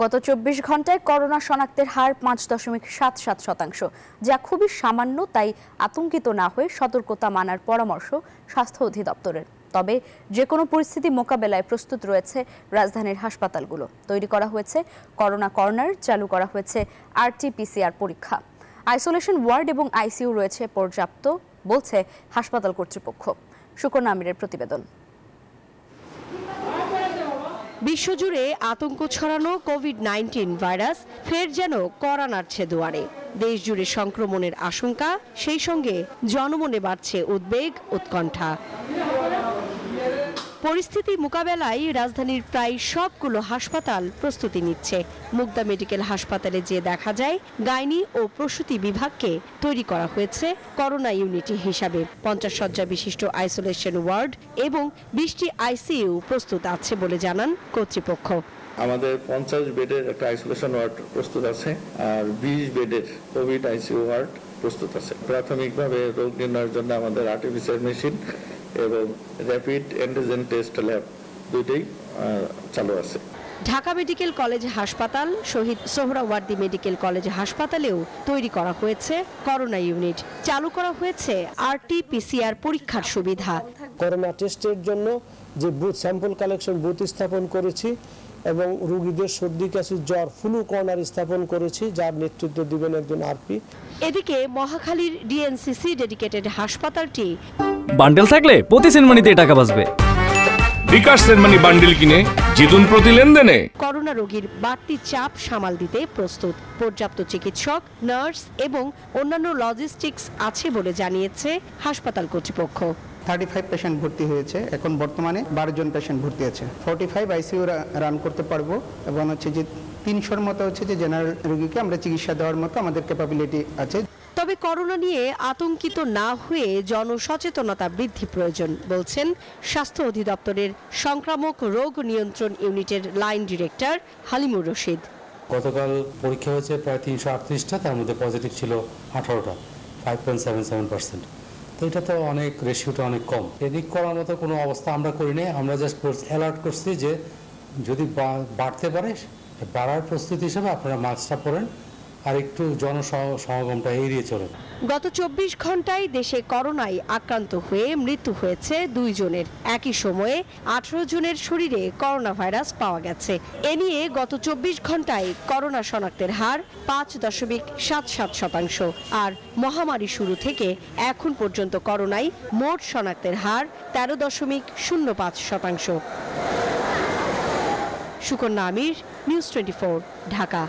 গত ২৪ ঘন্টায় করোনা শনাক্তের হার ৫.৭৭%, যা খুবই সামান্য। তাই আতঙ্কিত না হয়ে সতর্কতা মানার পরামর্শ স্বাস্থ্য অধিদপ্তরের। তবে যে কোনো পরিস্থিতি মোকাবেলায় প্রস্তুত রয়েছে রাজধানীর হাসপাতালগুলো। তৈরি করা হয়েছে করোনা কর্নার, চালু করা হয়েছে RT-PCR পরীক্ষা, আইসোলেশন ওয়ার্ড এবং আইসিইউ রয়েছে পর্যাপ্ত, বলছে হাসপাতাল কর্তৃপক্ষ। সুকন্যা আমিরের প্রতিবেদন। বিশ্বজুড়ে আতঙ্ক ছড়ানো কোভিড-19 ভাইরাস ফের যেন কড়া নাড়ছে দুয়ারে। দেশ জুড়ে সংক্রমণের আশঙ্কা, সেই সঙ্গে জনমনে বাড়ছে উদ্বেগ, উৎকণ্ঠা। পরিস্থিতি মোকাবেলায় রাজধানীর প্রায় সবগুলো হাসপাতাল প্রস্তুতি নিচ্ছে। মুগদা মেডিকেল হাসপাতালে যে দেখা যায়, গাইনি ও প্রসূতি বিভাগকে তৈরি করা হয়েছে করোনা ইউনিটি হিসাবে। 50 শয্যা বিশিষ্ট আইসোলেশন ওয়ার্ড এবং 20টি আইসিইউ প্রস্তুত আছে বলে জানান কর্তৃপক্ষ। আমাদের 50 বেডের একটা আইসোলেশন ওয়ার্ড প্রস্তুত আছে, আর 20 বেডের কোভিড আইসিইউ ওয়ার্ড প্রস্তুত আছে। প্রাথমিকভাবে রোগ নির্ণয়ের জন্য আমাদের RT-PCR মেশিন এবং র্যাপিড অ্যান্টিজেন টেস্ট ল্যাব দুইটাই চালু আছে। ঢাকা মেডিকেল কলেজ হাসপাতাল, শহীদ সোহরাওয়ার্দী মেডিকেল কলেজ হাসপাতালেও তৈরি করা হয়েছে করোনা ইউনিট। চালু করা হয়েছে RT-PCR পরীক্ষার সুবিধা। করোনা টেস্টের জন্য যে বুথ স্যাম্পল কালেকশন বুথ স্থাপন করেছি এবং রোগীদের সর্দি কাশি জ্বর ফ্লু কর্নার স্থাপন করেছি, যার নেতৃত্ব দিবেন একজন RP। এদিকে মহাখালীর DNCC ডেডিকেটেড হাসপাতালটি বান্ডেল থাকলে প্রতি সেনমানিতে টাকা বাঁচবে। বিকাশ সেনমানি বান্ডেল কিনে জিতুন প্রতি লেনদেনে। করোনা রোগীর বাড়তি চাপ সামাল দিতে প্রস্তুত। পর্যাপ্ত চিকিৎসক, নার্স এবং অন্যান্য লজিস্টিক্স আছে বলে জানিয়েছে হাসপাতাল কর্তৃপক্ষ। 35 পেশেন্ট ভর্তি হয়েছে, এখন বর্তমানে 12 জন পেশেন্ট ভর্তি আছে। 45 আইসিইউ রান করতে পারবো এবং হচ্ছে যে 300-র মতো হচ্ছে যে জেনারেল রোগীকে আমরা চিকিৎসা দেওয়ার মতো আমাদের ক্যাপাবিলিটি আছে। তবে করোনা নিয়ে আতঙ্কিত না হয়ে জনসচেতনতা বৃদ্ধি প্রয়োজন বলছেন স্বাস্থ্য অধিদপ্তরের সংক্রামক রোগ নিয়ন্ত্রণ ইউনিটের লাইন ডিরেক্টর হালিমুর রশিদ। গতকাল পরীক্ষা হয়েছে প্রায় 338টা, তার মধ্যে পজিটিভ ছিল 18টা, 5.77%। তো এটা তো অনেক, রেশিওটা অনেক কম। প্রেডিক্ট করার মতো কোনো অবস্থা আমরা করিনি। আমরা জাস্ট অ্যালার্ট করছি যে যদি বাড়তে পারে, বাড়ার প্রস্তুতি হিসেবে আপনারা মাস্কটা পরেন আর একটু জনসমাগমটা এড়িয়ে চলেন। গত 24 ঘন্টায় দেশে করোনায় আক্রান্ত হয়ে মৃত্যু হয়েছে 2 জনের। একই সময়ে 18 জনের শরীরে করোনা ভাইরাস পাওয়া গেছে। এ নিয়ে গত 24 ঘন্টায় করোনা শনাক্তের হার 5.77%। আর মহামারী শুরু থেকে এখন পর্যন্ত করোনায় মোট শনাক্তের হার 13.05%। সুকন্যা আমির, নিউজ 24, ঢাকা।